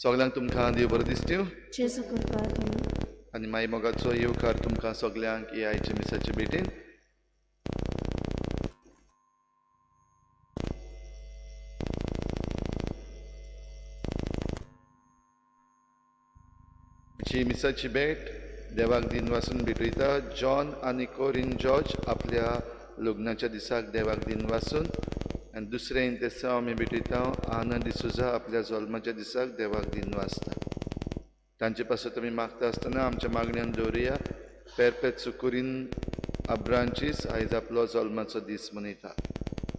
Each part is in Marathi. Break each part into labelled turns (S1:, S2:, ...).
S1: सगळ्यांक तुमकां देव बरें दिसत्यो
S2: जेजू कृपा करूं
S1: आनी माई मोगाचो येवकार तुमकां सगळ्यांक हे आयचे मिसाचे भेटेन मिसाची भेट देवाक दिन वासून भेटयता जॉन आनी कोरीन जॉर्ज आपल्या लग्नाच्या दिसाक देवाक दिन वासून आनी दुसरें इंतेसा आमी भेटयता आनंद डिसुजा आपल्या जल्माच्या दिसाक देवाक दिन वासता तांचे पासत आमी मागता आसतना आमच्या मागण्यान दवरुया पेरपेत्सो कुरीन अब्रांचीस आयज आपलो जल्माचो दीस मनयता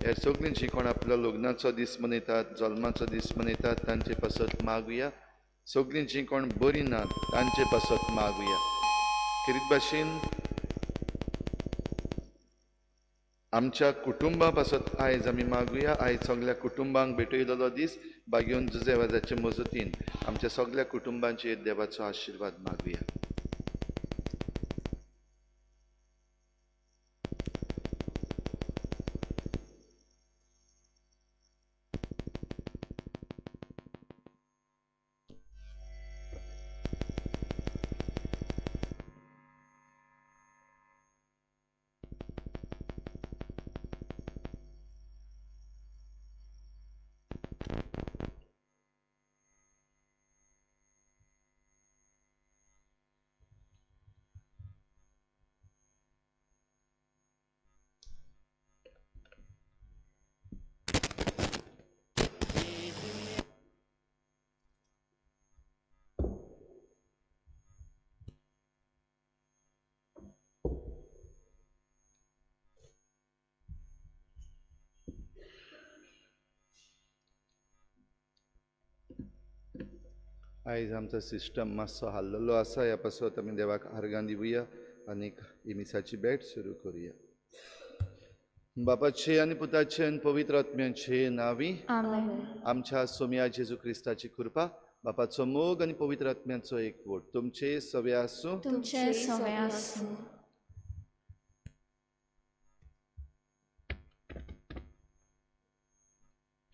S1: ह्या सगळीं जीं कोण आपलो लग्नाचो दीस मनयतात जल्माचो दीस मनयतात तांचे पासत मागुया सगळीं जीं कोण बरीं नात तांचे पासत मागुया खरीत भाशेन आमच्या कुटुंबा पासत आयज आमी मागुया आयज सगळ्या कुटुंबांक भेटयलेलो दीस बागेवन जुजेवाजाचे मजतीन आमच्या सगळ्या कुटुंबांचेर देवाचो आशिर्वाद मागुया आयज आमचो सिस्टम मातसो हाल्लेलो आसा ह्या पासत आमी देवाक आर्गां दिवया आनीक ही मिसाची भेट सुरू करुया बापाचे आनी पुताचे आनी पवित्र आत्म्याचे नांवी आमच्या सोम्या जेजू क्रिस्ताची कृपा बापाचो मोग आनी पवित्र आत्म्याचो एकवट तुमचे सवे आसूं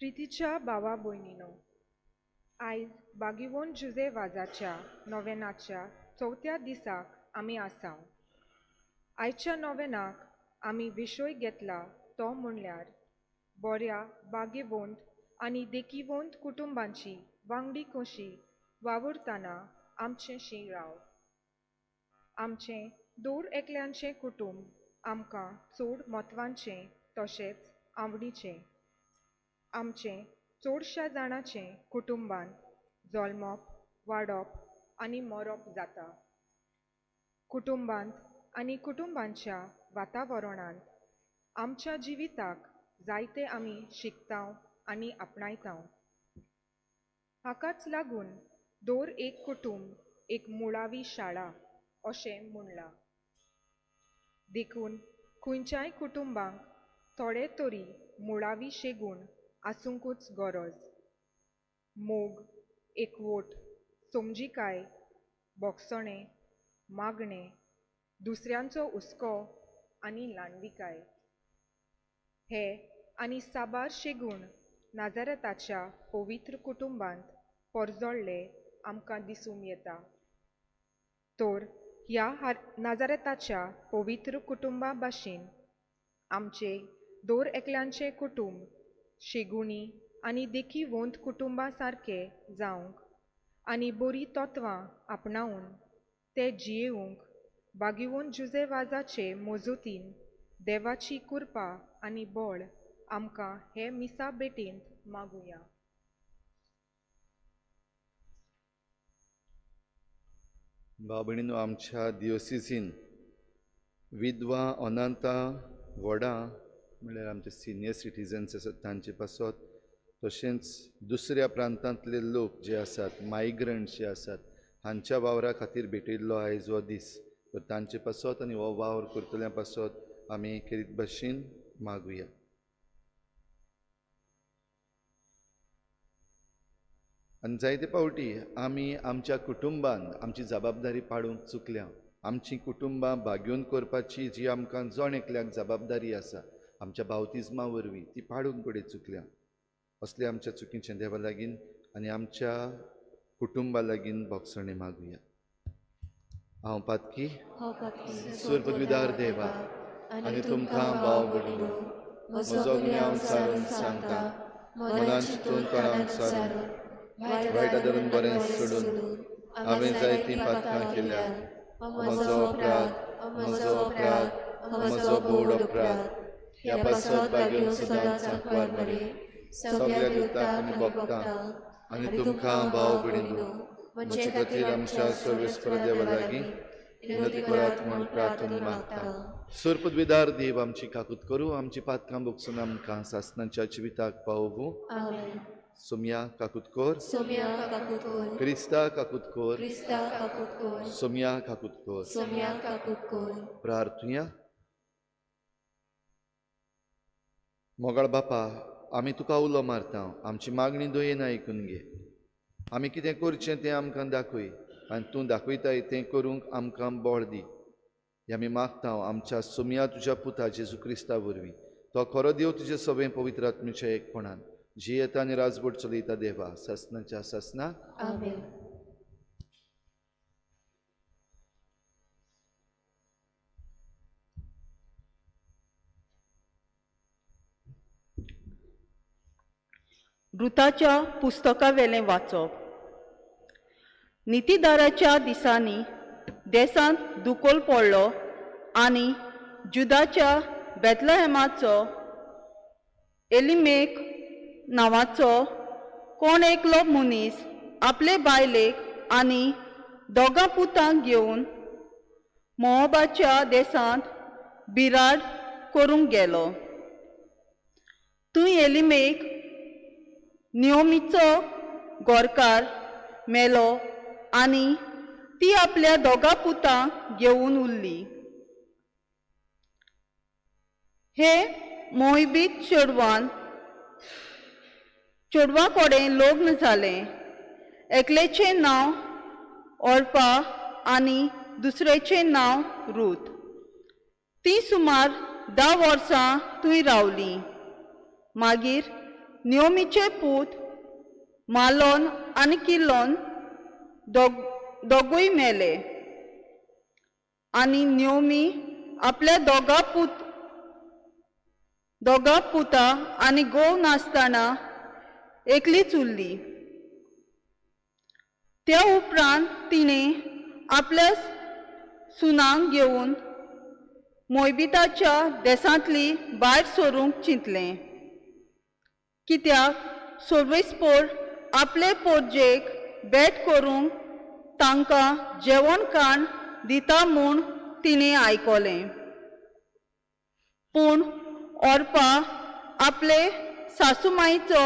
S3: प्रितीच्या भावा भयणीनो आयज बागीवोन जुजे वाजाच्या नोवेनाच्या चवथ्या दिसाक आमी आसाव आयच्या नोवेनाक आमी विशय घेतला तो म्हणल्यार बऱ्या बागेवंत आनी देखीवंत कुटुंबांची वांगडी कशी वावुरतना आमचें शिराव आमचें दोर एकल्यांचें कुटुंब आमकां चड म्हत्वाचें तशेंच आवडीचें आमचें चडशा जाणांचें कुटुंबान जल्मप वाडप आनी मरप जाता कुटुंबांत आनी कुटुंबांच्या वातावरणांत आमच्या जिविताक जायते आमी शिकतांव आनी आपणायतांव हाकाच लागून दर एक कुटुंब एक मुळावी शाळा अशें म्हणलां देखून खंयच्याय कुटुंबांक थोडे तरी मुळावी शेगूण आसूंकूच गरज. मोग, एकवोट, समजिकाय, बोगसणे, मागणे, दुसऱ्यांचो हुस्को आनी ल्हानविकाय. हे आनी साबार शेगूण नाजारेताच्या पवित्र कुटुंबांत पोरजोळ्ळे आमकां दिसून येता. तर ह्या नाजारेताच्या पवित्र कुटुंबा भाशेन आमचे दर एकल्यांचे कुटुंब शेगुणी आनी देखीवंत कुटुंबा सारके जावंक आनी बरी तत्वां आपणावन ते जियेवंक भागिवंत जुजेवाजाचे मजतीन देवाची कृपा आनी बळ आमकां हे मिसा भेटेंत मागुया.
S1: भाव भयणीनो, आमच्या दियोसिसीन विधवा अनाथा व्हडां म्हळ्यार आमचे सिनियर सिटीजन्स आसात तांचे पासत, तशेंच दुसऱ्या प्रांतांतले लोक जे आसात, मायग्रंट्स जे आसात, हांच्या वावरा खातीर भेटयल्लो आयज हो दीस. तर तांचे पासत आनी हो वावर करतल्या पासत आमी खेरीत भाशेन मागुया. आनी जायते फावटी आमी आमच्या कुटुंबान आमची जबाबदारी पाडूंक चुकल्या. आमची कुटुंबां भाग्योवन करपाची जी आमकां जण एकल्याक जबाबदारी आसा आमच्या बावतिजमा वरवीं, ती पाडूंक कडेन चुकल्या. असले आमच्या चुकीचें देवा लागीं आनी आमच्या कुटुंबा लागीं बोगसणे मागुया. हांव पातकी सुरपदविदार देवा आनी तुमकां भाव भयणीनो, म्हजो गुन्यांव हांव सारून सांगता, मनान चिंतून तोंडान सारून वायटा धरून बरें सोडून हांवें जायतीं पातकां केल्यात. म्हजो अपराध, म्हजो बोड अपराध. ह्या पासत भाग्योवन सदांच सांकवार मरे सगळ्या युताक आनी भक्तांक आनी तुमकां भाव भयणीनो, म्हजे खातीर आमच्या सर्वेस्पर देवा लागीं विनंती करात म्हूण प्रार्थना मागता. सुरपदविदार देव, आमची काकूत करूं, आमची पातकां भोगसून आमकां सासणाच्या जिविताक पावोवूं. सोम्या काकूत कोर, क्रिस्ता काकूत कोर, सोम्या काकूत कोर. प्रार्थुया. मोगाळ बापा, आमी तुका उलो मारता, आमची मागणी दोयेन आयकून घे. आमी कितें करचें तें आमकां दाखय आनी तूं दाखयताय तें करूंक आमकां बळ दी. हें आमी मागता आमच्या सोम्या तुज्या पुता जेजू क्रिस्ता वरवीं. तो खरो देव तुजे सगळें पवित्र आत्म्याच्या एकपणान जी येता आनी राजवट चलयता देवा सासणाच्या सासणाक.
S2: आमेन.
S4: रुताच्या पुस्तका वेलें वाचप. नितीदाराच्या दिसांनी देसांत दुकोल पडलो आनी जुदाच्या बेतलहेमाचो एलिमेक नांवाचो कोण एकलो मनीस आपले बायलेक आनी दोगां पुतांक घेवन मोवाबाच्या देसांत बिराड करूंक गेलो. थंय एलिमेक नियोमीचो गोरकार मेलो आनी ती आपल्या दोगां पुतांक घेवन उरली. हे मोहिबीत चेडवा कडेन लग्न जालें. एकलेचें नांव ओर्पा आनी दुसरेचें नांव रूथ. ती सुमार 10 वर्सां थंय रावली. मागीर नियोमीचे पूत मालोन आनी किल्लोन दोगूय मेले आनी नियोमी आपल्या दोगा पुतां आनी घोव नासतना एकलीच उरली. त्या उपरांत तिणें आपल्या सुनांक घेवन मोयबिताच्या देसांतली भायर सरूंक चिंतलें. कित्याक सर्वेस्पोर आपले पोरजेक भेट करूंक तांकां जेवण खाण दिता म्हूण तिणें आयकलें. पूण ओर्पा आपले सासूमाईचो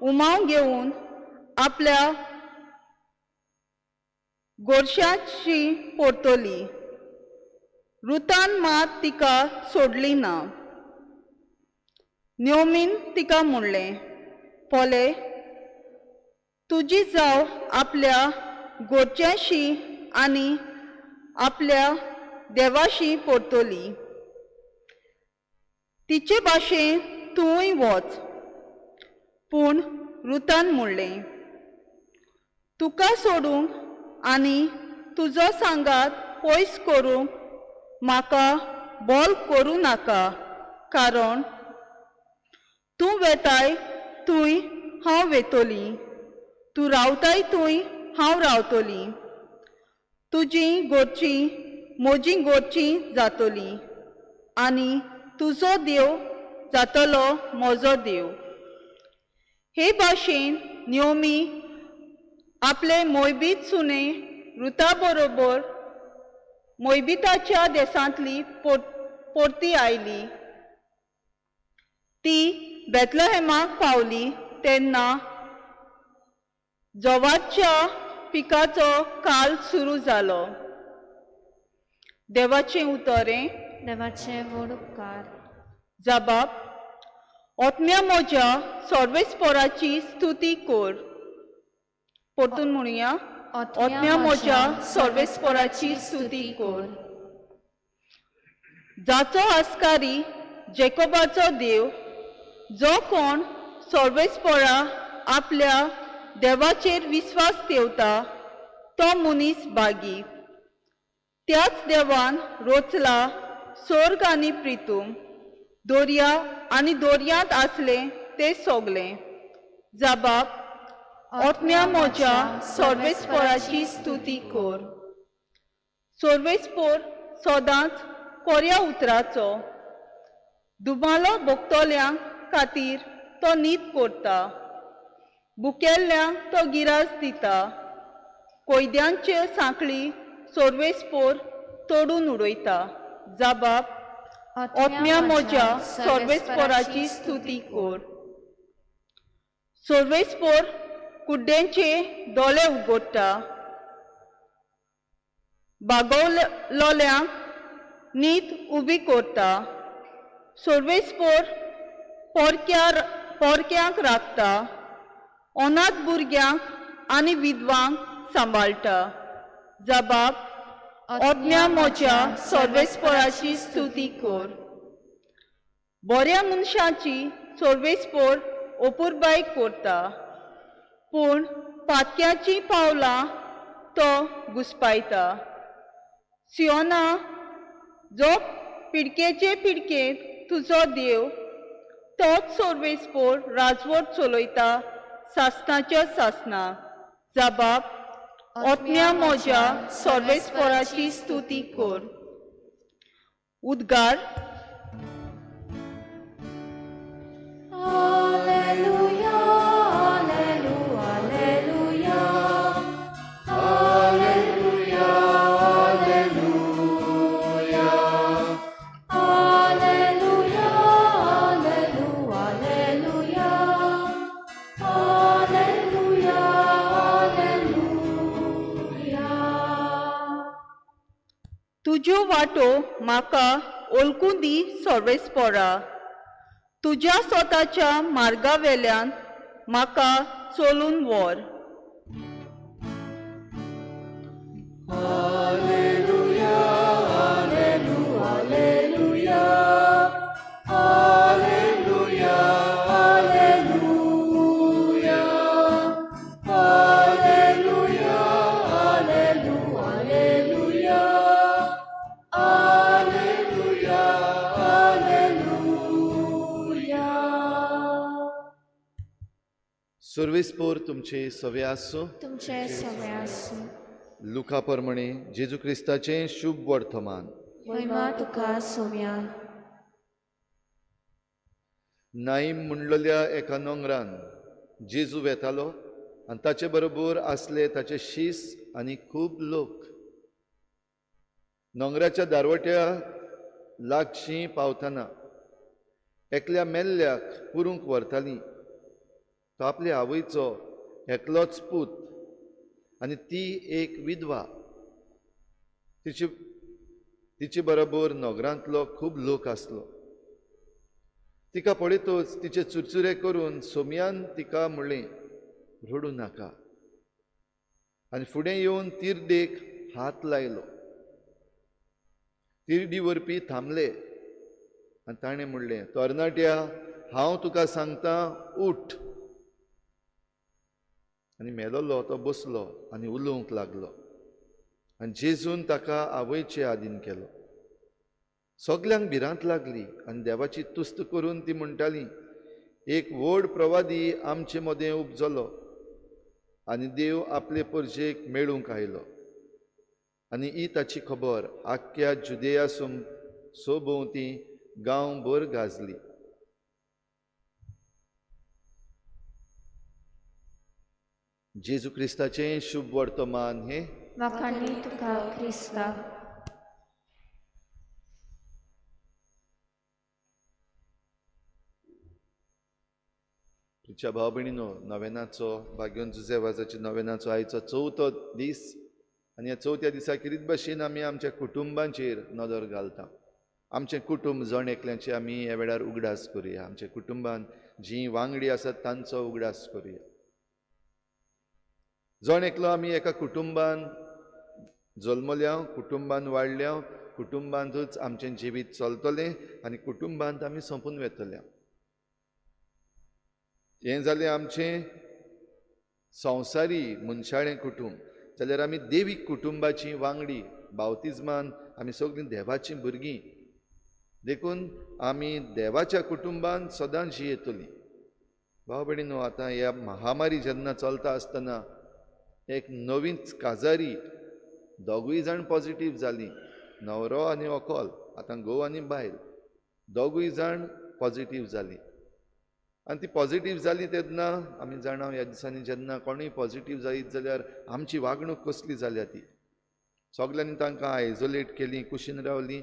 S4: उमाव घेवन आपल्या गोरशाची परतली. रुतान मात तिका सोडली ना. नेओमीन तिका म्हणलें, पोले, तुजी जाव आपल्या घरच्यांशी आनी आपल्या देवाशी परतली. तिचे भाशेन तूंय वच. पूण रुतान म्हणलें, तुका सोडूंक आनी तुजो सांगात पयस करूंक म्हाका बोल करूं नाका, कारण तूं वेताय थंय हांव वेतोली, तूं रावताय थंय हांव रावतली. तुजीं घरचीं म्हजीं घरचीं जातलीं आनी तुजो देव जातलो म्हजो देव. हे भाशेन नेओमी आपले मोयबीत सुने रुता बरोबर मोयबिताच्या देसांतली परती आयली. ती बेथलेहेमाक पावली तेन्ना जोवाच्या पिकाचो काळ सुरू जालो. देवाचें उतरें.
S2: देवाचे व्हड उपकार.
S4: जबाब. ओतम्या म्हज्या सर्वेस्पराची स्तुती कर. परतून म्हणुया. ओतम्या म्हज्या सर्वेस्पराची स्तुती कर. जाचो आस्कारी जेकोबाचो देव, जो कोण सर्वेस्परा आपल्या देवाचेर विस्वास ठेवता तो मनीस बागी. त्याच देवान रोचला स्वर्ग आनी पृथ्वी, दर्या आनी दर्यांत आसले ते सगळे. जबाब. ओतम्या म्हज्या सर्वेस्पराची स्तुती कर. सर्वेस्पर सदांच कोऱ्या उतराचो. दुबालो भोगतोल्यांक खातीर तो न्हीद करता. भुकेल्ल्यांक तो गिरास दिता. कोयद्यांचे सांखळी सर्वेस्पर तोडून उडयता. जबाब. ओतम्या म्हज्या सर्वेस्पराची स्तुती कर. सर्वेस्पर कुड्डेंचे दोळे उगडटा. बागोवलोल्यांक न्हीद उबी करता. सर्वेस्पर पोरक्यांक राखता. अनाथ भुरग्यांक आनी विधवांक सांबाळटा. जबाब. ओतम्या म्हज्या सर्वेस्पराची स्तुती कर. बऱ्या मनशाची सर्वेस्पर अपुरबाय करता, पूण पातक्याची पावलां तो घुस्पायता. सियोना, जो पिडकेचे पिडकेंत तुजो देव, तोच सर्वेस्पर राजवट चलयता सासणाच्या सासणां. जबाब. ओतम्या म्हज्या सर्वेस्पराची स्तुती कर. उद्गार.
S2: Alleluia, Alleluia, Alleluia, Alleluia, Alleluia, Alleluia, Alleluia, Alleluia, Alleluia.
S4: तुज्यो वाटो म्हाका ओळखून दी सर्वेस्परा. तुज्या स्वताच्या मार्गावेल्यान म्हाका चलून व्हर.
S1: सर्वेस्पर तुमचे सवे आसूं.
S2: तुमचे सवे आसूं.
S1: लुका प्रमाणे जेजू क्रिस्ताचें शुभ वर्तमान.
S2: महिमा तुका सोम्या.
S1: नाईम म्हणलेल्या एका नोंगरान जेजू वेतालो आनी ताचे बरोबर आसले ताचे शीस आनी खूब लोक. नोंगराच्या दारवट्या लागशीं पावतना एकल्या मेल्ल्याक पुरूंक व्हरतालीं. तो आपल्या आवयचो एकलोच पूत आनी ती एक विधवा. तिचे बरोबर नोगरांतलो खूब लोक आसलो. तिका पळयतच तिचे चुरचुरे करून सोमयान तिका म्हणलें, रडू नाका. आनी फुडें येवन तिर्डेक हात लायलो. तिर्डी व्हरपी थांबले आनी ताणें म्हणलें, तरणाट्या, हांव तुका सांगतां, उठ. आनी मेलोलो तो बसलो आनी उलोवंक लागलो. आनी जेजून ताका आवयचे आदीन केलो. सगल्यांक भिरांत लागली आनी देवाची तुस्त करून ती म्हणटाली, एक व्हड प्रवादी आमचे मदें उपजलो आनी देव आपले परजेक मेळूंक आयलो. आनी ही ताची खबर आख्ख्या जुदेया सोभोवती गांवभर गाजली. जेजू क्रिस्ताचें शुभ वर्तमान हे
S2: वाखाणी तुका क्रिस्ता.
S1: तुमच्या भाव भयणीनो, नवेनाचो भाग्योन जुजेवाजाच्या नवेनाचो आयचो 4थो दीस आनी ह्या 4थ्या दिसा कितें भाशेन आमी आमच्या कुटुंबांचेर नदर घालता. आमचें कुटुंब जण एकल्याचें आमी ह्या वेळार उगडास करुया. आमच्या कुटुंबान जीं वांगडी आसात तांचो उगडास करुया. जण एकलो आमी एका कुटुंबान जल्मल्या, कुटुंबान वाडल्या, कुटुंबांतूच आमचें जिवीत चलतलें आनी कुटुंबांत आमी सोंपून वेतल्या. हें जालें आमचें संवसारी मनशाळें कुटुंब. जाल्यार आमी देवीक कुटुंबाचीं वांगडी बावतिजमान आमी सगळीं देवाचीं भुरगीं देखून आमी देवाच्या कुटुंबान सदांच जियेतलीं. भाव भयणीनो, आतां ह्या महामारी जेन्ना चलता आसतना एक नवीच काजारी दोगूय जाण पॉझिटीव जालीं. न्हवरो आनी व्हंकल, आतां घोव आनी बायल दोगूय जाण पॉझिटीव जालीं. आनी ती पॉझिटीव जाली तेन्ना आमी जाणा ह्या दिसांनी जेन्ना कोणूय पॉझिटीव जायत जाल्यार आमची वागणूक कसली जाल्या ती. सगल्यांनी तांकां आयसोलेट केलीं, कुशीन रावलीं.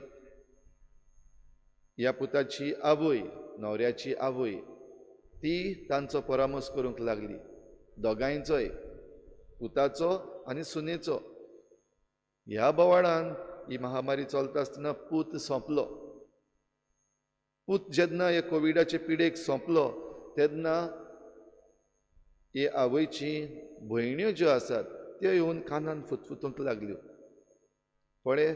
S1: ह्या पुताची आवय, न्हवऱ्याची आवय, ती तांचो परामर्श करूंक लागली, दोगांयचोय, पुताचो आनी सुनेचो. ह्या बोवाळान ही महामारी चलता आसतना पूत सोंपलो. पूत जेन्ना हे कोविडाचे पिडेक सोंपलो तेन्ना हे आवयची भयण्यो ज्यो आसात त्यो येवन कानान फुतफुतूंक लागल्यो. पळय,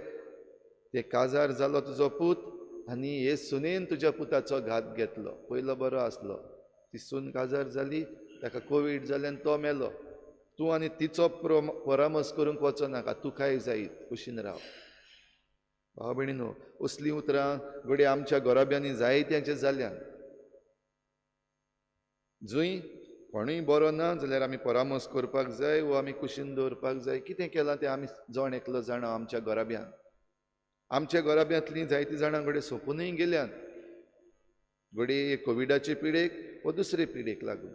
S1: ते काजार जालो तुजो पूत आनी हे सुनेन तुज्या पुताचो घात घेतलो. पयलो बरो आसलो, ती सून काजार जाली, ताका कोवीड जालें आनी तो मेलो. तूं आनी तिचो परामर्श करूंक वचो नाका, तूं काय जायत, कुशीन राव. भाव भयणीनो, असलीं उतरां घडये आमच्या गोराब्यांनी जायत्यांचे जाल्यात. जंय कोणूय बरो ना जाल्यार आमी परामर्श करपाक जाय वो आमी कुशीन दवरपाक जाय. कितें केलां तें आमी जण एकलो जाणा. आमच्या गोराब्यान, आमच्या गोराब्यांतलीं जायतीं जाणां घडये सोंपूनय गेल्यात, घडये कोविडाचे पिडेक वो दुसरे पिडेक लागून.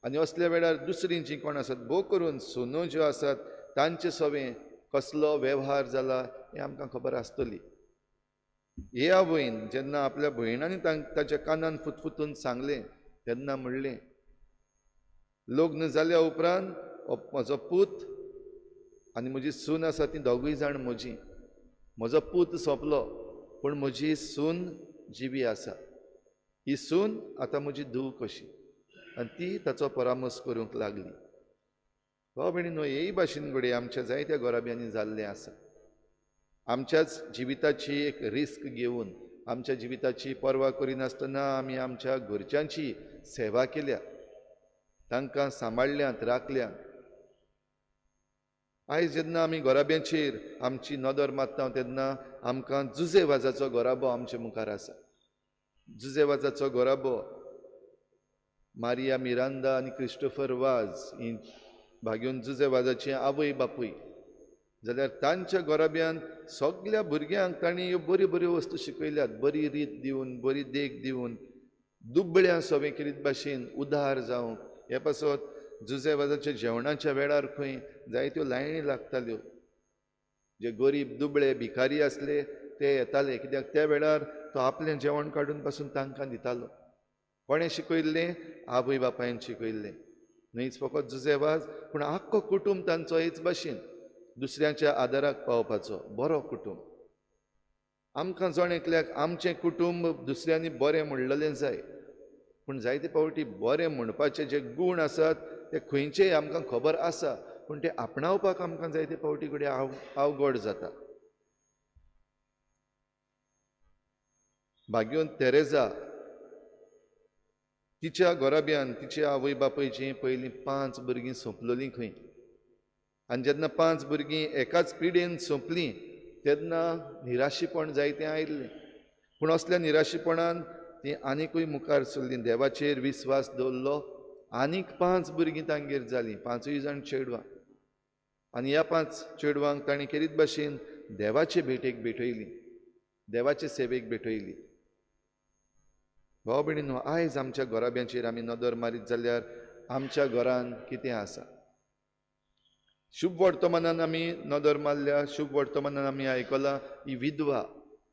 S1: आनी असल्या वेळार दुसरीं जीं कोण आसात, भोव करून सुनो ज्यो आसात, तांचे सवें कसलो वेव्हार जाला हें आमकां खबर आसतली. हे आवयन जेन्ना आपल्या भयणांनी ताच्या कानान फुतफुतून सांगलें तेन्ना म्हणलें, लग्न जाल्या उपरांत म्हजो पूत आनी म्हजी सून आसा ती दोगूय जाण म्हजीं. म्हजो पूत सोंपलो पूण म्हजी सून जिवी आसा. ही सून आतां म्हजी धूव कशी, आनी ती ताचो परामर्श करूंक लागली. भाव भयणीनो, हेय भाशेन घडये आमच्या जायत्या गोराब्यांनी जाल्लें आसा. आमच्याच जिविताची एक रिस्क घेवन, आमच्या जिविताची पर्वा करिनासतना आमी आमच्या घरच्यांची सेवा केल्या, तांकां सांबाळल्यांत, राखल्यांत. आयज जेन्ना आमी गोराब्यांचेर आमची नदर मारता तेन्ना आमकां जुजेवाजाचो गोराबो आमच्या मुखार आसा. जुजेवाजाचो गोराबो मारिया मिरांदा आनी क्रिस्टोफर वाज ही भाग्योन जुजेवाजाची आवय बापूय. जाल्यार तांच्या गोराब्यान सगल्या भुरग्यांक तांणी ह्यो बऱ्यो बऱ्यो वस्तू शिकयल्यात, बरी रीत दिवन, बरी देख दिवन, दुबळ्या सवें किरीत भाशेन उदार जावं. हे पासत जुजेवाजाच्या जेवणाच्या वेळार खंय जायत्यो लायणी लागताल्यो. जे गरीब दुबळे भिकारी आसले ते येताले, कित्याक त्या वेळार तो आपलें जेवण काडून पासून तांकां दितालो. कोणें शिकयल्लें? आवय बापायन शिकयल्लें. न्हयच फकत जुजेवाज पूण आख्खो कुटूंब तांचो हेच भाशेन दुसऱ्याच्या आदाराक पावपाचो बरो कुटूंब. आमकां जण एकल्याक आमचें कुटुंब दुसऱ्यांनी बरें म्हणलेलें जाय, पूण जायते फावटी बरें म्हणपाचे जे गूण आसात ते खंयचेय आमकां खबर आसा, पूण ते आपणावपाक आमकां जायते फावटी कडेन अवघड जाता. भाग्योन तेरेजा तिच्या घोराब्यान तिच्या आवय बापायचीं पयलीं 5 भुरगीं सोंपलोलीं खंय, आनी जेन्ना 5 भुरगीं एकाच पिडेन सोंपलीं तेन्ना निराशीपण जायतें आयिल्लें. पूण असल्या निराशीपणान ती आनिकूय मुखार सरलीं, देवाचेर विस्वास दवरलो, आनीक 5 भुरगीं तांगेर जालीं, 5य जाण चेडवां. आनी ह्या 5 चेडवांक तांणी केरीत भाशेन देवाचे भेटेक भेटयलीं, देवाचे सेवेक भेटयलीं. भाव भयणीनो, आयज आमच्या घोराब्यांचेर आमी नदर मारीत जाल्यार आमच्या घरान कितें आसा? शुभ वर्तमानान आमी नदर मारल्या, शुभ वर्तमानान आमी आयकलां ही विधवा,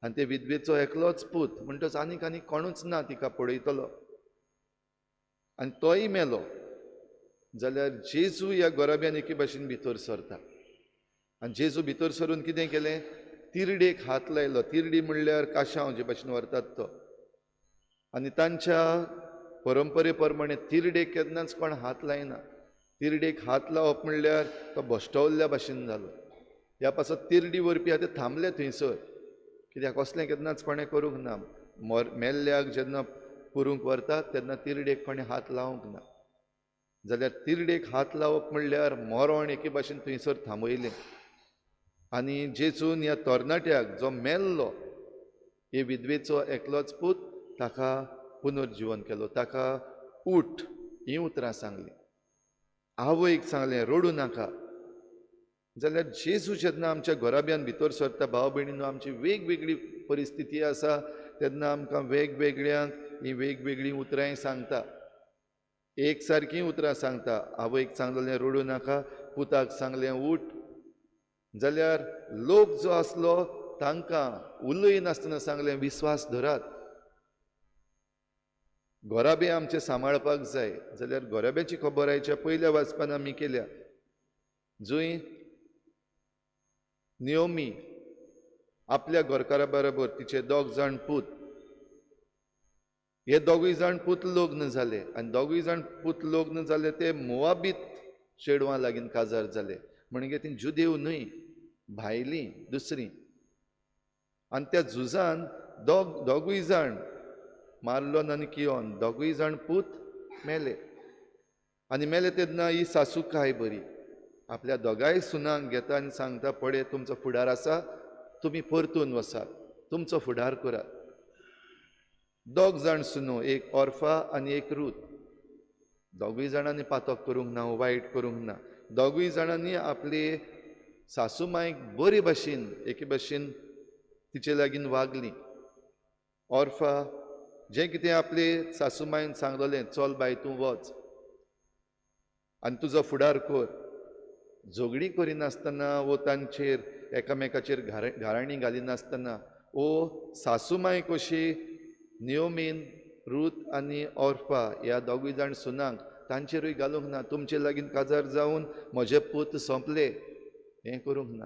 S1: आनी ते विधवेचो एकलोच पूत, म्हणटच आनीक कोणूच ना तिका पळयतलो, आनी तोय मेलो. जाल्यार जेजू ह्या घोराब्यान एके भाशेन भितर सरता, आनी जेजू भितर सरून कितें केलें? तिरडेक हात लायलो. तिरडी म्हणल्यार काशांव जे भाशेन व्हरतात तो. आनी तांच्या परंपरे प्रमाणे तिरडेक केन्नाच कोण हात लायना. तिरडेक हात लावप म्हणल्यार तो भश्टवल्ल्या भाशेन जालो. ह्या पासत तिरडी व्हरपी आहा ते थांबले थंयसर, कित्याक कसलें केन्नाच कोणें करूंक ना. मेल्ल्याक जेन्ना पुरूंक व्हरतात तेन्ना तिरडेक कोणें हात लावंक ना. जाल्यार तिरडेक हात लावप म्हणल्यार मरण एके भाशेन थंयसर थांबयलें. आनी जेजून ह्या तरणाट्याक जो मेल्लो, हे विधवेचो एकलोच पूत, ताका पुनर्जीवन केलो, ताका उठ ही उतरां सांगलीं. आवयक सांगलें रडूं नाका. जाल्यार जेजू जेन्ना आमच्या घोराब्यान भितर सरता, भाव भयणीनो, आमची वेगवेगळी परिस्थिती आसा तेन्ना आमकां वेगवेगळ्यांक ही वेगवेगळीं उतरांय सांगता. एक सारकीं उतरां सांगता. आवयक सांगलेलें रडूं नाका, पुताक सांगलें उठ. जाल्यार लोक जो आसलो तांकां उलय नासतना सांगलें विस्वास धरात. घोराबे आमचे सांबाळपाक जाय. जाल्यार घोराब्याची खबर आयच्या पयल्या वाचपान आमी केल्या, जंय नियोमी आपल्या घरकारा बरोबर तिचे 2 जाण पूत, हे 2 जाण पूत लग्न जाले, आनी 2 जाण पूत लग्न जाले ते मोवाबीत चेडवां लागीं काजार जाले. म्हणजे ती जुदेव न्हय, भायलीं दुसरीं. आनी त्या झुजान 2 जाण, मार्लोन आनी कियोन, 2 जाण पूत मेले. आनी मेले तेन्ना ही सासू काय बरी आपल्या 2 सुनांक घेता आनी सांगता, पळय तुमचो फुडार आसा, तुमी परतून वसात, तुमचो फुडार करात. 2 जाण सुनो, एक ऑर्फा आनी एक रूथ. 2 जाणांनी पातक करूंक ना, वायट करूंक ना. 2 जाणांनी आपली सासूमायक बरे भाशेन एके भाशेन तिचे लागीं वागलीं. ऑर्फा जें कितें आपले सासूमायन सांगलेलें, चल बाय तूं वच आनी तुजो फुडार कर. झगडी करिनासतना वो तांचेर एकामेकाचेर घाराणी घालिनासतना वो सासूमाय कशी नियोमीन, रूथ आनी ऑर्फा ह्या 2 जाण सुनांक तांचेरूय घालूंक ना. तुमचे लागीं काजार जावन म्हजे पूत सोंपले हें करूंक ना.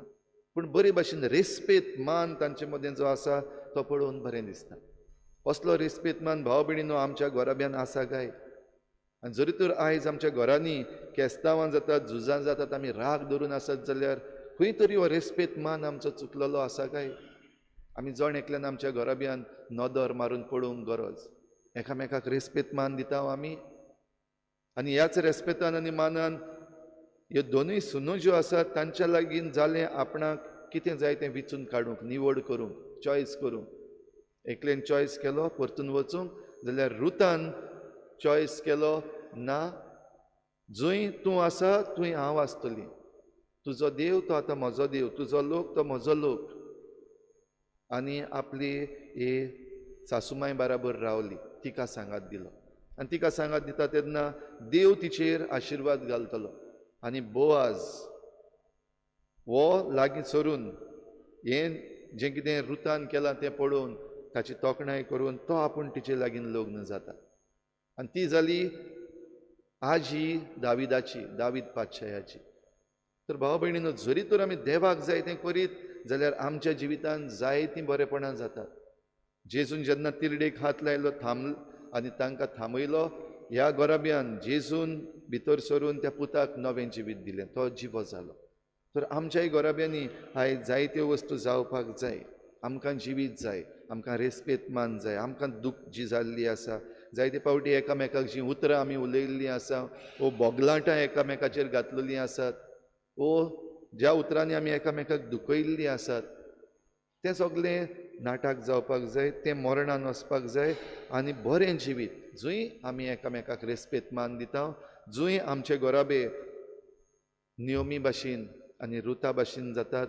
S1: पूण बरे भाशेन रेस्पेत मान तांचे मदें जो आसा तो पळोवन बरें दिसता. असलो रेस्पेत मान भाव भयणीनो आमच्या घोराब्यान आसा काय? आनी जरी तर आयज आमच्या घरांनी केस्तांवां जातात, झुजां जातात, आमी राग धरून आसत जाल्यार खंय तरी हो रेस्पेत मान आमचो चुकलेलो आसा काय? आमी जण एकल्यान आमच्या घोराब्यान नदर मारून पळोवंक गरज. एकामेकाक रेस्पेत मान दिता आमी. आनी ह्याच रेस्पेतान आनी मानान ह्यो 2 सुनो ज्यो आसात तांच्या लागीं जालें आपणाक कितें जाय तें विचून काडूंक, निवड करूंक, चॉयस करूंक. एकल्यान चॉयस केलो परतून वचूंक, जाल्यार रुतान चॉयस केलो ना, जंय तूं आसा थंय हांव आसतलीं. तुजो देव तो आतां म्हजो देव, तुजो लोक तो म्हजो लोक. आनी आपली हे सासूमाय बराबर रावली, तिका सांगात दिलो. आनी तिका सांगात दिता तेन्ना देव तिचेर आशिर्वाद घालतलो. आनी बोआज वो लागीं सरून हें जें कितें रुतान केलां तें पळोवन ताची तोखणाय करून तो आपूण तिचे लागीं लग्न जाता. आनी ती जाली आजी दाविदाची, दावीद पातशायाची. तर भाव भयणीनो, जरी तर आमी देवाक जाय तें करीत जाल्यार आमच्या जिवितांत जायतीं बरेपणां जातात. जेजून जेन्ना तिरडेक हात लायलो आनी तांकां थांबयलो, ह्या गोराब्यान जेजून भितर सरून त्या पुताक नवें जिवीत दिलें, तो जिवो जालो. तर आमच्याय गोराब्यांनी आयज जायत्यो वस्तू जावपाक जाय. आमकां जिवीत जाय, आमकां रेस्पेत मान जाय, आमकां दूख जी जाल्ली आसा, जायते फावटी एकामेकाक जीं उतरां आमी उलयल्लीं आसा, वो बोगलांटां एकामेकाचेर घातलेलीं आसात, वो ज्या उतरांनी आमी एकामेकाक दुखयल्लीं आसात, तें सगळें नाटक जावपाक जाय, तें मरणान वचपाक जाय आनी बरें जिवीत जंय आमी एकामेकाक रेस्पेत मान दिता, जंय आमचे गोराबे नियोमी भाशेन आनी रुता भाशेन जातात,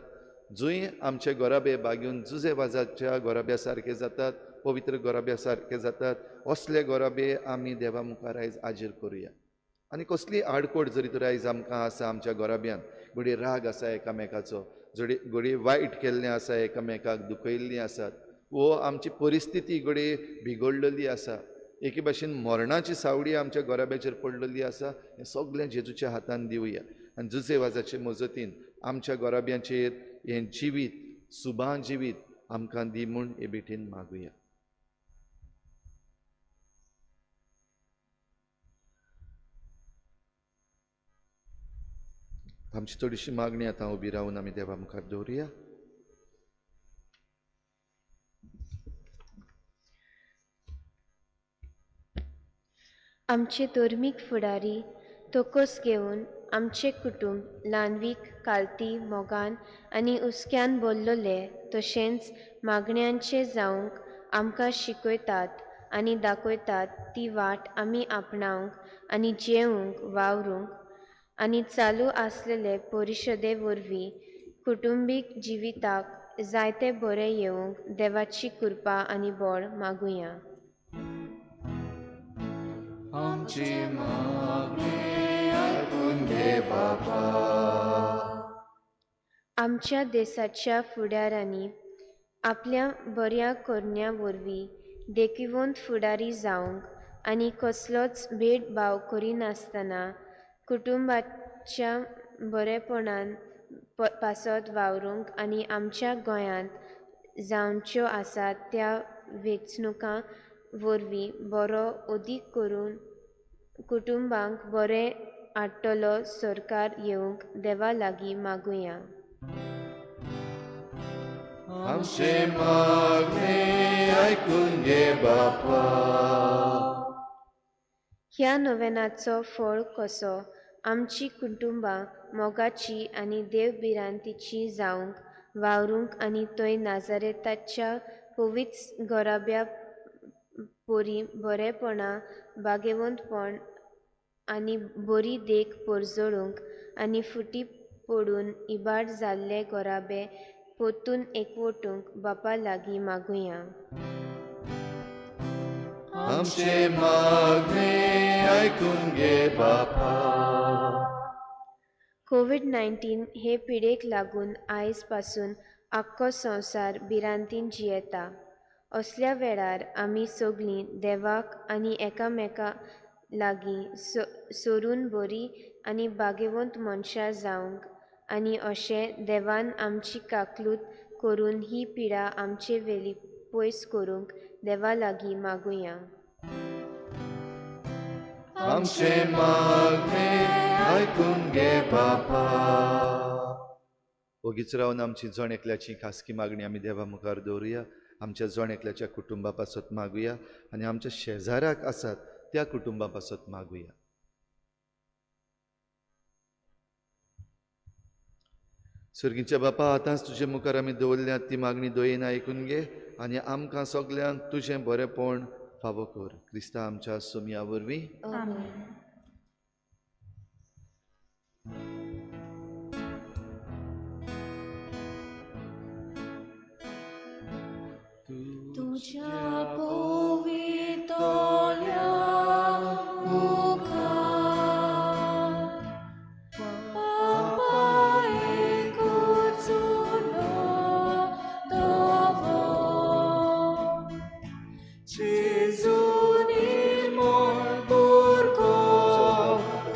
S1: जंय आमचे गोराबे बागेवन जुजे वाजाच्या गोराब्या सारके जातात, पवित्र गोराब्या सारके जातात, असले गोराबे आमी देवा मुखार आयज आजीर करुया. आनी कसली आडकोड जरी तर आयज आमकां आसा आमच्या गोराब्यान, घडये राग आसा एकामेकाचो, घडये वायट केल्लें आसा, एकामेकाक दुखयल्लीं आसात, वो आमची परिस्थिती घडये बिगडलेली आसा, एके भाशेन मरणाची सावडी आमच्या गोराब्याचेर पडलेली आसा, हें सगळें जेजूच्या हातान दिवया आनी जुजे वाजाचे मजतीन आमच्या गोराब्याचेर हें जिवीत, सुबां जिवीत आमकां दी म्हूण हे बेठीन मागुया. आमची थोडीशी मागणी आतां उबी रावन आमी देवा मुखार दवरुया.
S2: आमचे धर्मीक फुडारी तोकोस घेवन आमचे कुटुंब ल्हानवीक कालती मोगान आनी उस्क्यान बोल्लोले तशेंच मागण्यांचे जावंक आमकां शिकयतात आनी दाखयतात ती वाट आमी आपणावंक आनी जेवंक वावरूंक आनी चालू आसलेले परिशदे वरवीं कुटुंबीक जिविताक जायते बरें येवंक देवाची कृपा आनी बळ मागुया.
S5: आमची मागणी आयकून घे बापा.
S2: आमच्या देशाच्या फुडाऱ्यांनी आपल्या बऱ्या करण्या वरवीं देखीवंत फुडारी जावंक आनी कसलोच भेदभाव करिनासतना कुटुंबाच्या बरेपणान पासत वावरूंक आनी आमच्या गोंयांत जावच्यो आसात त्या वेंचणुकां वरवीं बरो अदीक करून कुटुंबांक बरें हाडटलो सरकार येवंक देवा लागीं मागुया.
S5: आमची मागणी आयकून घे बापा.
S2: ह्या नोवेनाचो फळ कसो आमची कुटुंबां मोगाची आनी देवभिरांतीची जावंक वावरूंक आनी थंय नाजारेताच्या पवित्र गोराब्या पोरी बरेपणां बागेवंतपण आनी बरी देख परजळूंक आनी फुटी पडून इबाड जाल्ले गोराबे पोतून एकवटूंक बापा लागीं मागुया.
S5: आमची मागणी आयकून घे बापा.
S2: कोविड-19 हे पिडेक लागून आयज पासून आख्खो संवसार भिरांतीन जियेता. असल्या वेळार आमी सगळीं देवाक आनी एकामेका लागीं सोरून बरी आनी बागेवंत मनशां जावंक आनी अशें देवान आमची काकलूत करून ही पिडा आमचे वेली पयस करूंक देवा लागीं मागुया.
S5: आमची मागणी आयकून घे बापा.
S1: ओगीच रावन आमची जण एकल्याची खासगी मागणी आमी देवा मुखार दवरुया. आमच्या जण एकल्याच्या कुटुंबा पासत मागुया आनी आमच्या शेजाऱ्याक आसात त्या कुटुंबा पासत मागुया. सर्गीच्या बापा, आतांच तुजे मुखार आमी दवरल्यात ती मागणी दयेन आयकून घे आनी आमकां सगल्यांक तुजें बरेंपण फावो कर. क्रिस्ता आमच्या सुमया वरवीं.
S5: तुझ्या पोवितोल्या मुखार बापा एकूच तवो जेजू निर्मळ बुरगो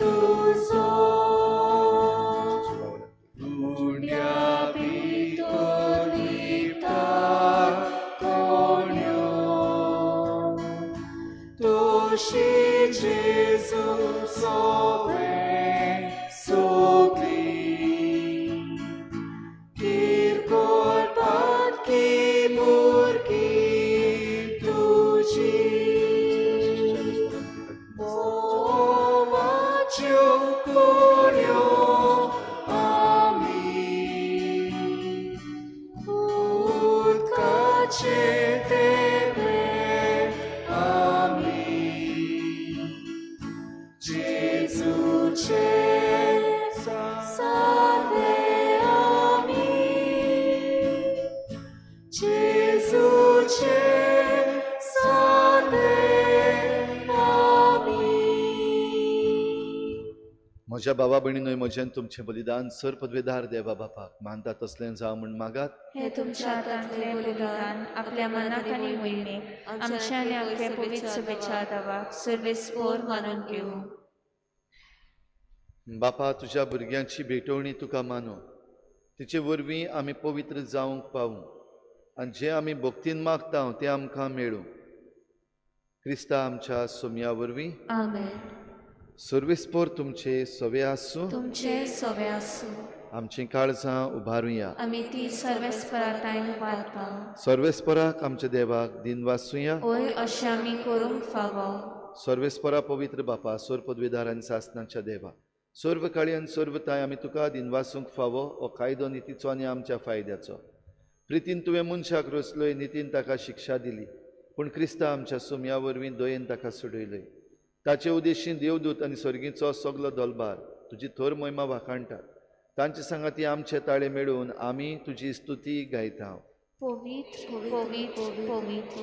S5: तुझो Doshi Jesu Sove Sogli Kirkol Patki Murki Tuji Bova Chukurio Ami Utkache Tebe Ami Jesu Che Sade Ami Jesu Che Sade Ami
S1: म्हज्या भावा भयणींनो, म्हज्यान तुमचें बलिदान सर पदवेदार देवा बापाक मानता तसलें जावं म्हण मागात.
S6: हे तुमच्या हातांतले बलिदान आपल्या मनाक आनी मोहिमेक आमच्या आनी आख्या पवित्र सभेच्या दावाक सर्वेस्पोर मानून घेवं.
S1: बापा, तुज्या भुरग्यांची भेटवणी तुका मानू, तिचे वरवीं आमी पवित्र जावंक पावूं आनी जें आमी भक्तीन मागता तें आमकां मेळूं. क्रिस्ता आमच्या सोमया वरवीं
S6: आमेन.
S1: सर्वेस्पोर तुमचे सवे आसूं,
S6: तुमचे सवे आसूं.
S1: आमची काळजां उबारुया.
S6: आमी ती सर्वेस्परातायेन उबारता.
S1: सर्वेस्पराक आमच्या देवाक दिनवासुया.
S6: ओय अशें आमी करूंक फावो.
S1: सर्वेस्परा पवित्र बापा, सोर पदवीदार आनी सासणाच्या देवा, सर्व काळी आनी सर्वताय आमी तुका दिनवासूंक फावो हो कायदो नितीचो आनी आमच्या फायद्याचो. प्रितीन तुवें मनशाक रचलोय, नितीन ताका शिक्षा दिली, पूण क्रिस्ता आमच्या सोमया वरवीं दयेन ताका सोडयलय. ताचे उद्देशीं देवदूत आनी सर्गीचो सगलो दलबार तुजी थोर मोहिमा वाखाणटात. तांचे सांगाती आमचे ताळे मेळून आमी तुजी स्तुती गायता.
S6: पवित्र पवित्र पवित्र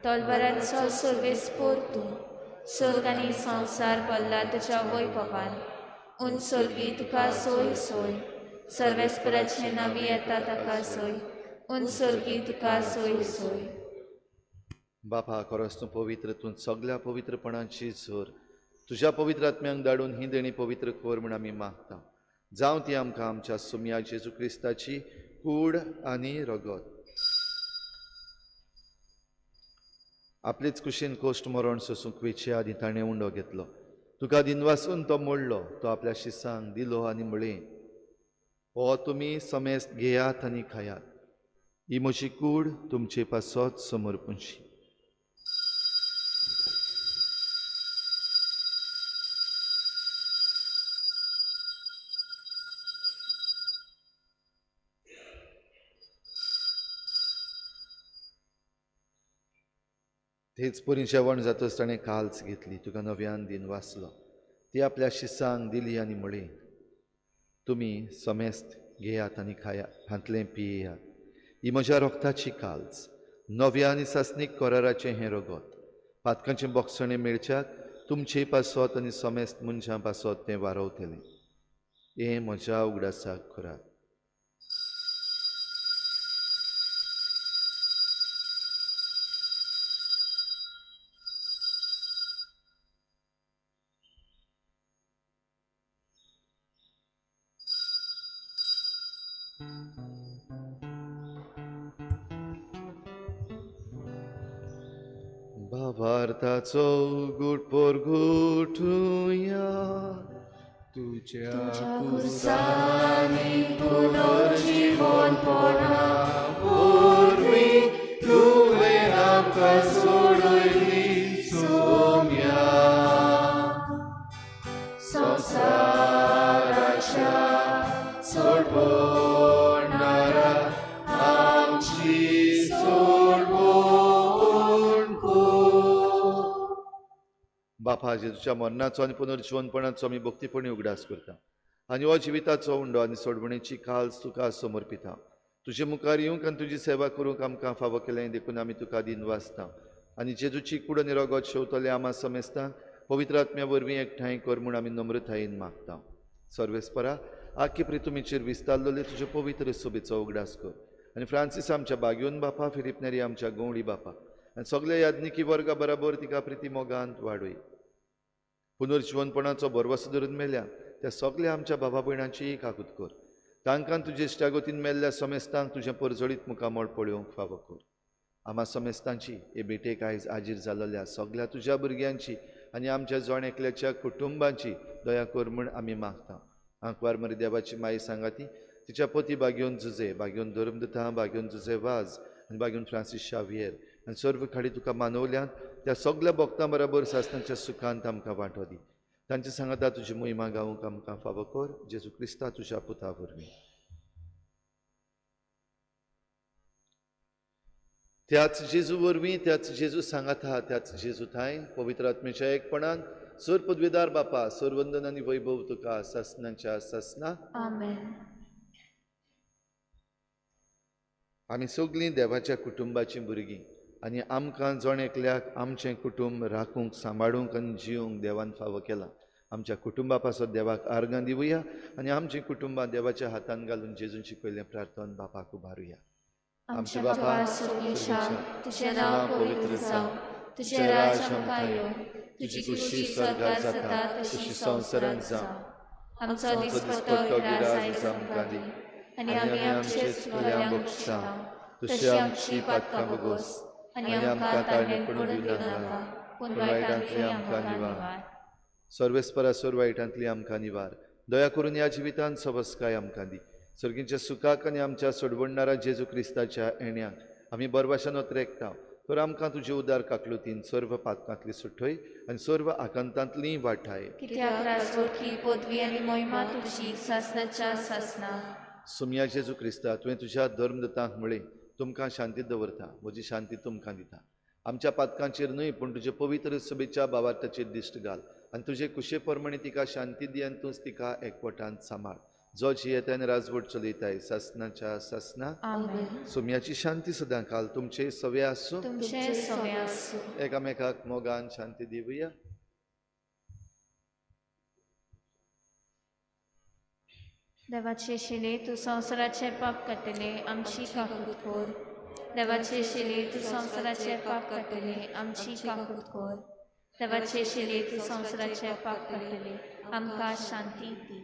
S6: तलवारांचो सर्वेस्पोर तूं, सर्ग आनी संवसार भरला तुज्या वैभवान. उंचोलगी तुका सोय सोय, सर्वेस्पराचे नावी येता ताका सोय. उंचोलगी तुका सोय सोय.
S1: बापा, खरोच तूं पवित्र, तूं सगळ्या पवित्रपणाची झर तुज्या पवित्र आत्म्यांक धाडून ही देणी पवित्र कर म्हूण आमी मागता. जावं ती आमकां आमच्या सोमया जेजू क्रिस्ताची कूड आनी रगत. आपलीच कुशीन कोश्ट मरण सोसूंक वेची आदी ताणें उंडो घेतलो. तुका दिनवासून तो मोडलो, तो आपल्या शिसांक दिलो आनी म्हळें, हो तुमी समेस्त घेयात आनी खायात. ही म्हजी कूड तुमचे पासत समोर पुंशी. तेच परी जेवण जातच ताणें काल्स घेतली, तुका नव्यान दिन वाचलो. ती आपल्या शिसांक दिली आनी म्हळें, तुमी समेस्त घेयात आनी खायात, हातलें पियेयात. ही म्हज्या रोगताची काल्स, नव्या आनी सासनीक कराराचें हें रगत. पातकांचें बोगसणें मेळच्याक तुमचे पासत आनी समेस्त मनशां पासत तें वारवतलें. हें म्हज्या उगडासाक करात. भावार्थाचो गुटपोर गुटुया,
S5: तुझ्या कुर्सानी पुनर्जीवनपणा वरवीं तुवें आमकां सोडयली सोम्या. संवसाराच्या सोडवणारा आमची सोडवण कर.
S1: बापा, जेजूच्या मरणाचो आनी पुनर्जीवनपणाचो आमी भक्तीपणी उगडास करता आनी हो जिविताचो उंडो आनी सोडवणेची काल्स तुका समर्पिता. तुजे मुखार येवंक आनी तुजी सेवा करूंक आमकां फावो केलें देखून आमी तुका दिन वाचता. आनी जेजूची कूड आनी रगत शेवतले आमा समेस्तांक पवित्र आत्म्या वरवीं एकठांय कर म्हूण आमी नम्रतायेन मागता. सर्वेस्परा, आख्खे प्रितुमेचेर विस्तारलोले तुजे पवित्र सोबेचो उगडास कर. आनी फ्रांसीस आमच्या बागयोन बापा, फिलिप नेरी आमच्या गवळी बापा आनी सगळे याज्ञिकी वर्गा बराबर तिका प्रिती मोगांत वाडय. पुनर्जीवनपणाचो बरवसो धरून मेल्या त्या सगळ्या आमच्या भावा भयणांची काकूत कर. तांकां तुजे इश्टागतीन मेल्ल्या समेस्तांक तुजें परजळीत मुखामळ पळोवंक फावो कर. आम्हा समेस्तांची हे भेटेक आयज हाजीर जाल्ल्या सगळ्या तुज्या भुरग्यांची आनी आमच्या जोण एकल्याच्या कुटुंबांची दया कर म्हूण आमी मागता. आंकवार मरी देवाची माई सांगाती तिच्या पोती बागेवन जुजे बागेवन धर्मदता बागेवन जुजे वाज आनी बागेवन फ्रांसीस शावियर आनी सर्व खाडी तुका मानवल्यान त्या सगळ्या भक्तां बरोबर सासणाच्या सुखांत आमकां वांटो दी. तांचे सांगाता तुजी मोहिमा गावूंक आमकां फावो कर. जेजू क्रिस्ता तुज्या पुता वरवीं. त्याच जेजू वरवीं त्याच जेजू सांगाता त्याच जेजू थंय पवित्र आत्मेच्या एकपणान सर पदवीदार बापा सरवंदन आनी वैभव तुका सासणाच्या सासना.
S6: आमेन.
S1: आमी सगळीं देवाच्या कुटुंबाची भुरगीं आनी आमकां जोण एकल्याक आमचें कुटुंब राखूंक सांबाळूंक आनी जिवंक देवान फावो केला. आमच्या कुटुंबा पासत देवाक आर्गां दिवया आनी आमचीं कुटुंबां देवाच्या हातान घालून जेजून शिकयल्लें प्रार्थन बापाक उबारुया. आमचे बापा
S6: तुझें नांव पवित्र जावं, तुझें राज आमकां येवं, तुजी खुशी स्वर्गार जाता तशी संवसारांत जावं. आमचो दिसपट्टो गिरास आयज आमकां दी आनी आमी आमचे चुकल्यांक बक्षिता तशी आमची पातकां बगोस आनी आमकां ताळमेळ पडूं दिवं नाका पूण वायटांतली आमकां निवार.
S1: सर्वेस्परा सोर वायटांतली आमकां निवार. दया करून ह्या जिवितांत सबस्काय आमकां दी. सर्गीच्या सुखाक आनी आमच्या सोडवणणारा जेजू क्रिस्ताच्या येण्याक आमी बरभाशान वत्रेकता. तर आमकां तुजे उदार काकलुतीन सर्व पातकांतली सुटय आनी सर्व आकांतांतली वाटाय.
S6: कित्याक राजवटी पदवी आनी मोहिमा तुजी सासणाच्या सासना.
S1: सुमया जेजू क्रिस्ता तुवें तुज्या धर्मदतांक म्हळें तुमकां शांती दवरता म्हजी शांती तुमकां दिता. आमच्या पातकांचेर न्हय पूण तुजे पवित्र सभेच्या भावार्थाचेर दिश्ट घाल आनी तुजे कुशे प्रमाणे तिका शांती दी आनी तूंच तिका एकवटान सांबाळ. जो जियेतान राजवट चलयताय सासणाच्या सासना.
S6: आमेन.
S1: सुमयाची शांती सदां काल तुमचे सवे आसूं.
S6: तुमचे सवे आसूं.
S1: एकामेकाक मोगान शांती दिवया.
S6: देवाचे शिले तूं संवसाराचे पाप काडटले आमची काकूट कोर. देवाचे शिले तूं संवसाराचे पाप काडटले आमची काकूट कोर. देवाचे शिले तूं संवसाराचे पाप काडटले आमकां शांती दी.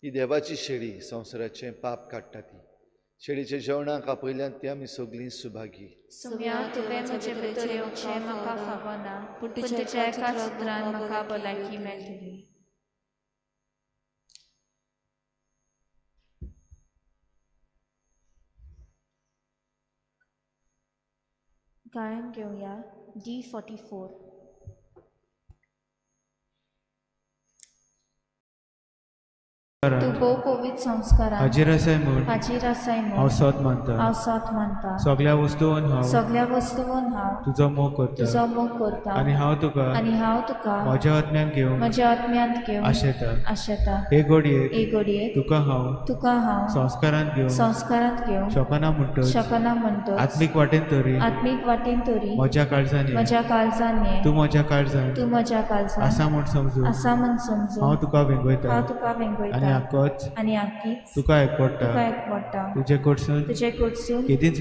S1: ही देवाची शेळी संवसाराचें पाप काडटा ती. शेळीच्या जेवणाक आपयल्यान ती आमी सगळीं सुभागी.
S6: सुम्या तुवें म्हजे भितर येवचें म्हाका फावो ना पूण तुज्या एकाच उतरान म्हाका भलायकी मेळटली. गायन घेवया D44. तू भोव पवित्र संस्कारान
S7: हाजीर आसाय म्हूण
S6: हाजीर आसाय
S7: हांव
S6: म्हूण
S7: सोत मानता.
S6: हांव साथ मानता.
S7: सगळ्या वस्तूंन हांव
S6: सगळ्या वस्तूंन हांव
S7: तुजो मोग करता
S6: तुजो मोग करता
S7: आनी हांव तुका म्हज्या आत्म्यान घेवन
S6: म्हज्या आत्म्यांत घेवन
S7: आशेता. हे घडयेक
S6: घडयेक
S7: तुका हांव संस्कारांत घेवन शकना म्हणटच आत्मीक वाटेन तरी म्हज्या काळजान ये. तूं म्हज्या काळजान आसा म्हूण समजून हांव तुका वेंगयता आनी आक्कीच तुका एकवडटा. तुजे कडसून केदींच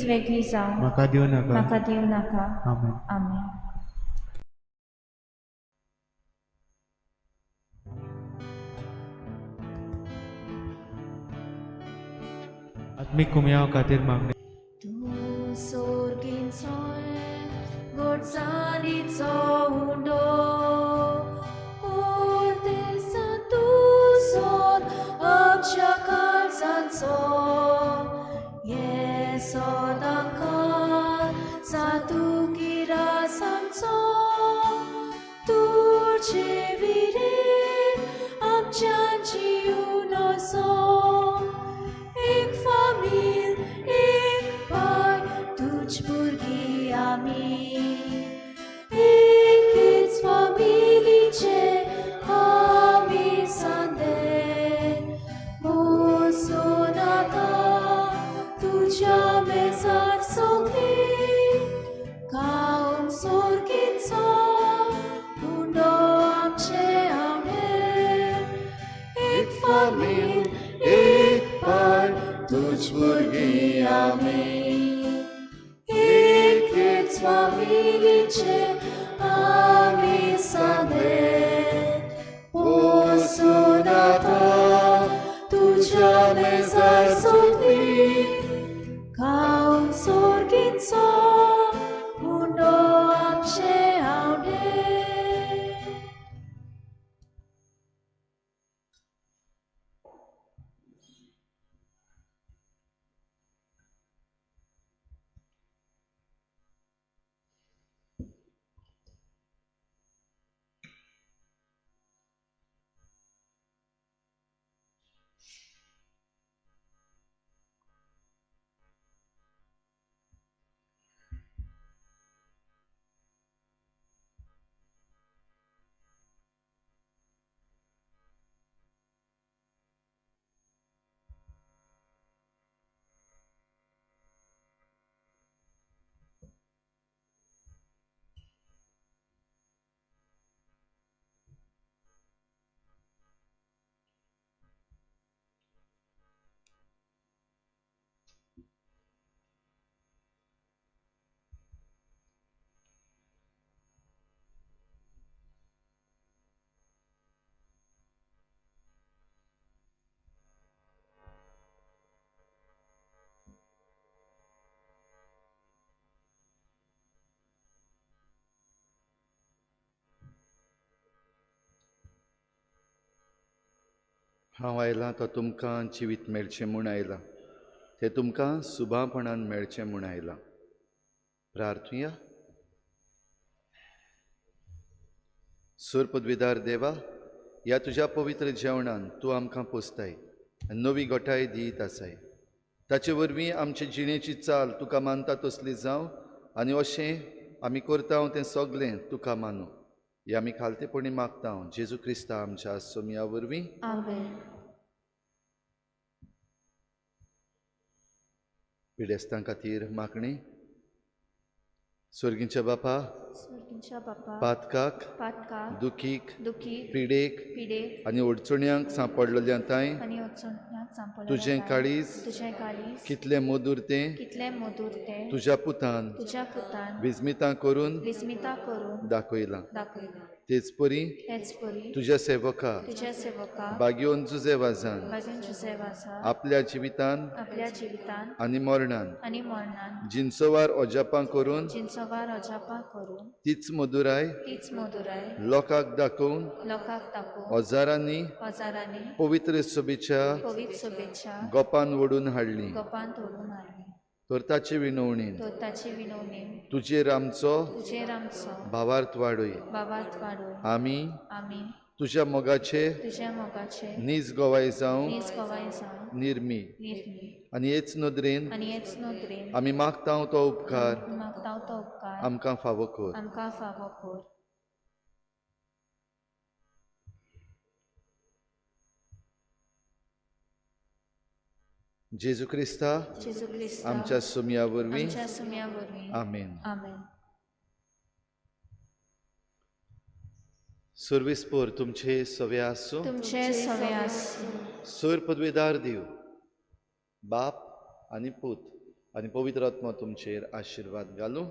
S7: वेगळी जावं म्हाका दिवं नाका. आमेन.
S6: आमेन.
S7: आत्मीक कुमया खातीर मागणे.
S6: तूं सोर्गीन घोटसाणीचो हुंडो आमच्या काळजांचो ये सदां काळ जातुगिरास आमचो तुजे विरेन आमच्यान जिवन असो. एक फामील एक बाय तुज भुरगीं आमी एकेच फामिलीचे आमी सांदे. तुझ्या मेजार सगळी गावंक सोर्गीचो हुंडो आमचे आमेन. एक फामील एक पाय तुज भुरगीं आमी एकेच फामिलीचे
S1: हांव आयलां तो तुमकां जिवीत मेळचें म्हूण आयलां, तें तुमकां सुभापणान मेळचें म्हूण आयलां. प्रार्थुया. सुर पदवीदार देवा, ह्या तुज्या पवित्र जेवणान तूं आमकां पोसताय आनी नवी गोठाय दित आसाय. ताचे वरवीं आमचे जिणेची चाल तुका मानता तसली जावं आनी अशें आमी करता तें सगळें तुका मानूं. हें आमी खालतेपणी मागता जेजू क्रिस्ता आमच्या सोमया वरवीं.
S6: आमेन.
S1: पिडेस्तां खातीर मागणी. स्वर्गीच्या बापा,
S6: स्वर्गीच्या बापा,
S1: पातकाक, दुखीक,
S6: पिडेक
S1: पिडेक आनी अडचण्यांक सांपडलेल्यांताय
S6: आनी वचोन्यांक सांपडलेल्या
S1: तुजें काळीज कितलें मधुर तें तुज्या पुतान विस्मितां करून दाखयलां. तेच परी तुज्या सेवका बागयोन जुजेवाजान आपल्या जिवितान आनी मरणान जिन्सोवार ओजापां करून तीच मधुराय लोकांक दाखोवन ओजारांनी पवित्र सोबेच्या गोपान ओडून हाडली. तर ताचे विनवणेन तुजेर आमचो भावार्थ वाडय. आमी तुज्या मोगाचे नीज गोवाय जावं निर्मी आनी हेच नदरेन आमी मागता तो उपकार आमकां फावो कर. जेजू क्रिस्ता आमच्या सोमया वरवीं. आमेन. सर्वेस्पोर तुमचे सवे आसूं. सर पदवेदार देव बाप आनी पूत आनी पवित्र आत्मा तुमचेर आशिर्वाद घालूं.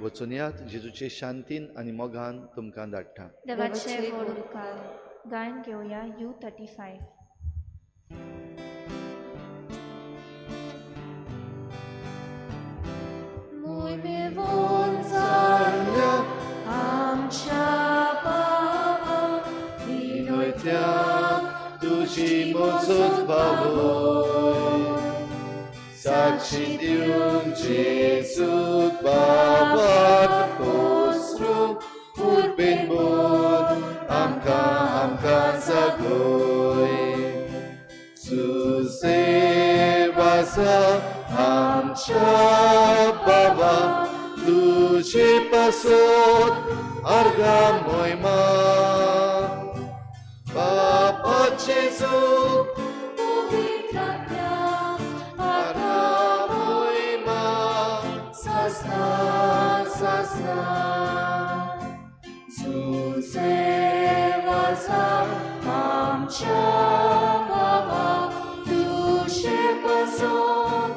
S1: वचून यात. जेजूचे शांतीन आनी मोगान तुमकां धाडटा.
S2: गायन घेवया U35.
S6: Mój wywódca आमच्या Papa,
S1: Winoj Tja, tuži mocot pavoj. Sakshi diun Jesut babat postrum, urbin bod, amka zagoj. Susevasa आमच्या बाबा तुझे पासोत अर्गा मोयमा. बापाचे सूप
S6: पवित्रात्म्या
S1: अर्गा मोयमा.
S6: ससना सुसेवाचा आमच्या बाबा तुझे पासोत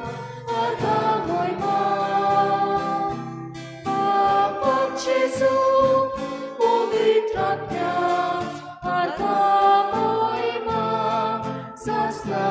S6: अर्गा मोयमा. Jézus, pavitratnya, arga moima, sasna.